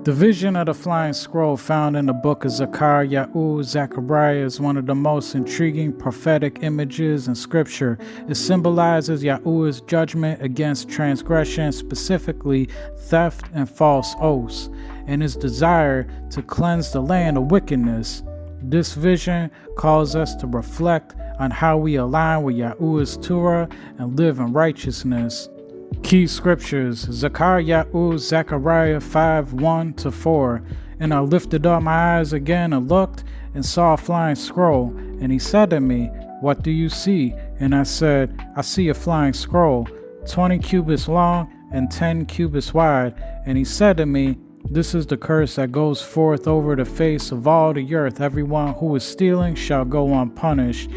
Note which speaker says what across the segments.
Speaker 1: The vision of the flying scroll found in the book of ZakarYahu, Zechariah, is one of the most intriguing prophetic images in scripture. It symbolizes Yahuwah's judgment against transgression, specifically theft and false oaths, and his desire to cleanse the land of wickedness. This vision calls us to reflect on how we align with Yahuwah's Torah and live in righteousness. Key scriptures: ZakarYahu, Zechariah 5:1-4. And I lifted up my eyes again and looked and saw a flying scroll. And he said to me, "What do you see?" And I said, "I see a flying scroll, 20 cubits long and 10 cubits wide." And he said to me, "This is the curse that goes forth over the face of all the earth. Everyone who is stealing shall go unpunished.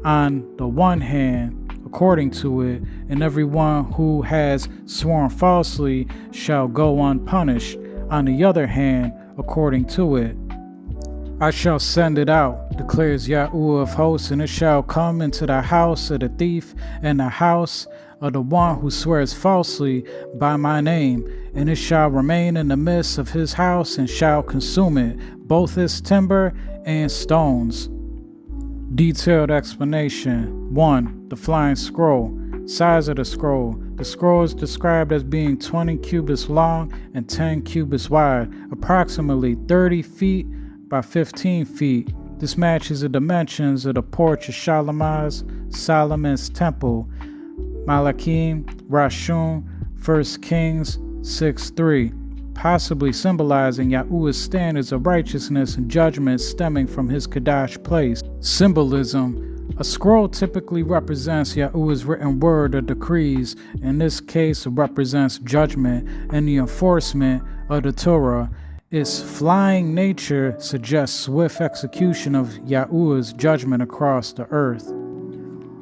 Speaker 1: On the one hand, according to it, and everyone who has sworn falsely shall go unpunished. On the other hand, according to it. I shall send it out, declares Yahuwah of hosts, and it shall come into the house of the thief and the house of the one who swears falsely by my name, and it shall remain in the midst of his house and shall consume it, both its timber and stones." Detailed explanation. 1. The flying scroll. Size of the scroll. The scroll is described as being 20 cubits long and 10 cubits wide, approximately 30 feet by 15 feet. This matches the dimensions of the porch of Solomon's temple. Malachim, Rashum, 1 Kings 6:3. Possibly symbolizing Yahuwah's standards of righteousness and judgment stemming from his Kadash place. Symbolism. A scroll typically represents Yahuwah's written word or decrees. In this case, it represents judgment and the enforcement of the Torah. Its flying nature suggests swift execution of Yahuwah's judgment across the earth.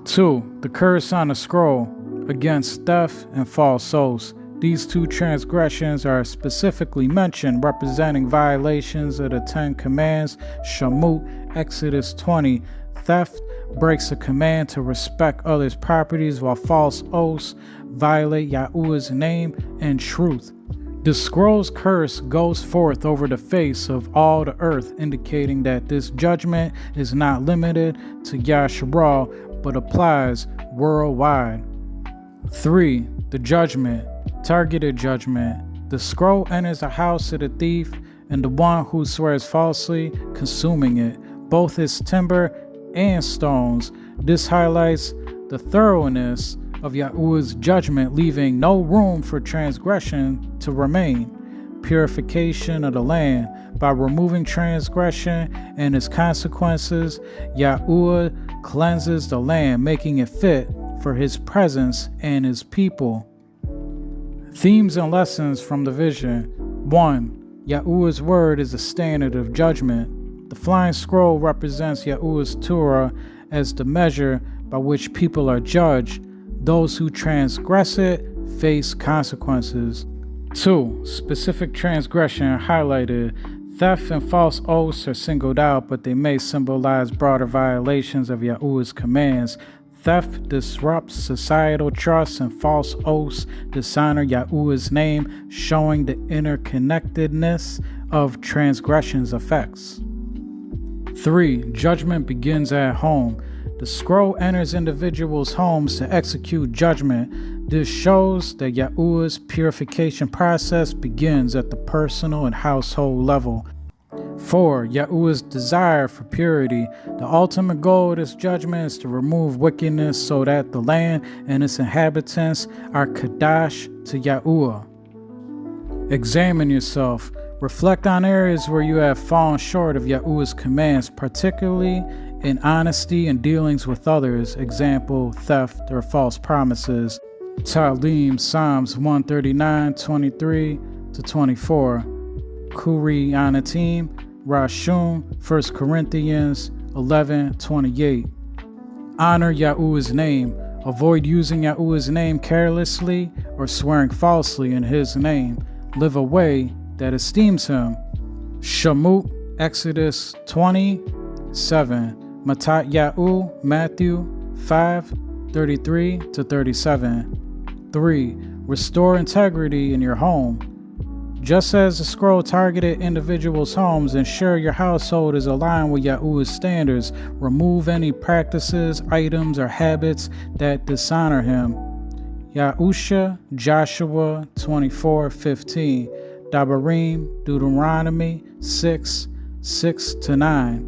Speaker 1: 2. The curse on the scroll against theft and false oaths. These two transgressions are specifically mentioned, representing violations of the 10 Commands. Shamut, Exodus 20. Theft breaks a command to respect others' properties, while false oaths violate Yahuwah's name and truth. The scroll's curse goes forth over the face of all the earth, indicating that this judgment is not limited to Yasharal, but applies worldwide. 3. The judgment. Targeted judgment. The scroll enters the house of the thief and the one who swears falsely, consuming it, both its timber and stones. This highlights the thoroughness of Yahuwah's judgment, leaving no room for transgression to remain. Purification of the land. By removing transgression and its consequences, Yahuwah cleanses the land, making it fit for his presence and his people. Themes and lessons from the vision. 1. Yahuwah's word is a standard of judgment. The flying scroll represents Yahuwah's Torah as the measure by which people are judged. Those who transgress it face consequences. 2. Specific transgression highlighted. Theft and false oaths are singled out, but they may symbolize broader violations of Yahuwah's commands. Theft disrupts societal trust, and false oaths dishonor Yahuwah's name, showing the interconnectedness of transgression's effects. 3. Judgment begins at home. The scroll enters individuals' homes to execute judgment. This shows that Yahuwah's purification process begins at the personal and household level. 4. Yahuwah's desire for purity. The ultimate goal of this judgment is to remove wickedness so that the land and its inhabitants are Kadash to Yahuwah. Examine yourself. Reflect on areas where you have fallen short of Yahuwah's commands, particularly in honesty and dealings with others, example, theft or false promises. Talim, Psalms 139:23-24. Kuri Anatim, Rashum, 1 Corinthians 11:28. Honor Yahuwah's name. Avoid using Yahuwah's name carelessly or swearing falsely in his name. Live a way that esteems him. Shamut, Exodus 20:7. MatatYahu, Matthew 5:33-37. 3. Restore integrity in your home. Just as the scroll targeted individuals' homes, ensure your household is aligned with Yahuah's standards. Remove any practices, items, or habits that dishonor him. Yahusha, Joshua 24:15. Dabarim, Deuteronomy 6:6-9.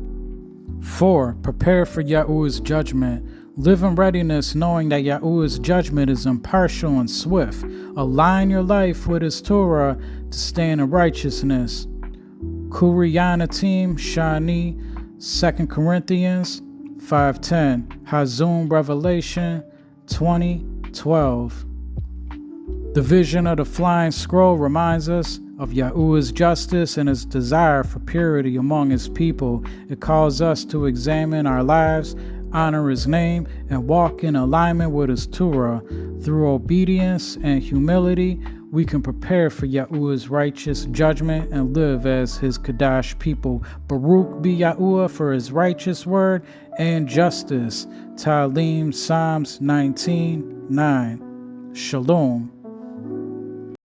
Speaker 1: 4. Prepare for Yahuah's judgment. Live in readiness, knowing that Yahuah's judgment is impartial and swift. Align your life with his Torah to stand in righteousness. Kuriyanatim Shani, 2 Corinthians 5:10. Hazum, Revelation 20:12. The vision of the flying scroll reminds us of Yahuah's justice and his desire for purity among his people. It calls us to examine our lives, honor his name, and walk in alignment with his Torah. Through obedience and humility, we can prepare for Yahuah's righteous judgment and live as his Kadash people. Baruch be Yahuah for his righteous word and justice. Talim, Psalms 19:9. Shalom.